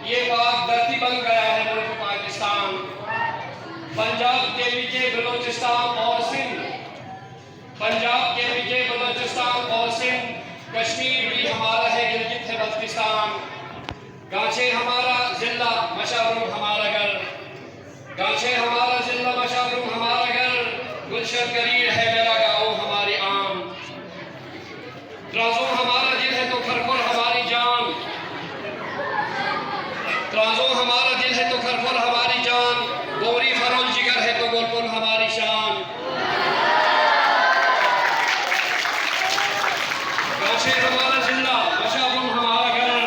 ये पाक धरती बन गया है मुल्क पाकिस्तान। पंजाब के नीचे बलूचिस्तान और सिंध, पंजाब के नीचे बलूचिस्तान और सिंध, कश्मीर भी हमारा है, गिलगित है बल्तिस्तान। गाछे हमारा जिला मशारूम हमारा घर, गाछे हमारा जिला मशारूम हमारा घर, गुलशन करीर है मेरा गाँव हमारी आम। त्राजो हमारा दिल है तो खरखुर हमारी जान, त्राजो हमारा दिल है तो खरखुर हमारी जान, गोरी फरोल जिगर है तो गोलपुल हमारी शान। गाछे हमारा जिला मशारूम हमारा घर,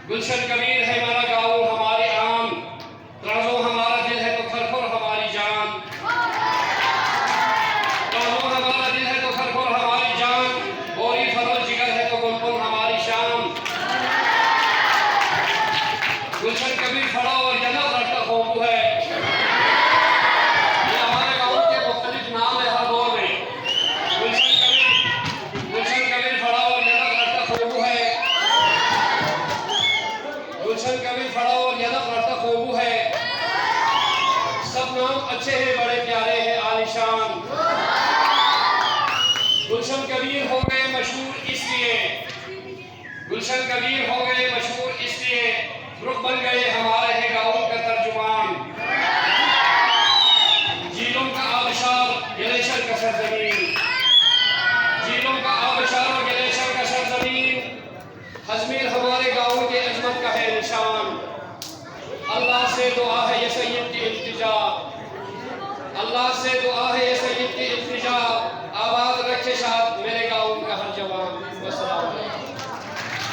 गुलशन कबीर है मेरा गाँव हमारी आम। त्राजो हमारा दिल है तो खरखुर हमारी जान, त्राजो हमारा दिल है तो खरखुर हमारी जान, गोरी फरोल जिगर है तो गोलपुल हमारी शान। गुलशन कबीर खड़ा और जनक रखता खोबू है, ये हमारे गाँव के मुख्तलिफ नाम है हर दौर में। गुलशन कबीर खड़ा और जनक रखता खोबू है, गुलशन कबीर खड़ा और जनक रखता खोबू है। सब नाम अच्छे हैं, बड़े प्यारे हैं, आलिशान। गुलशन कबीर हो गए मशहूर इसलिए, गुलशन कबीर हो गए मशहूर इसलिए, रुख बन गए हमारे हैं गाँव का तर्जुमान। झीलों का आबशार ग्लेशियर का सरजमीन, झीलों का आबशार और ग्लेशियर का सरजमीन, अजमेर हमारे गाँव के अजमत का है निशान। अल्लाह से दुआ है ये सैयद की इल्तिजा, अल्लाह से दुआ है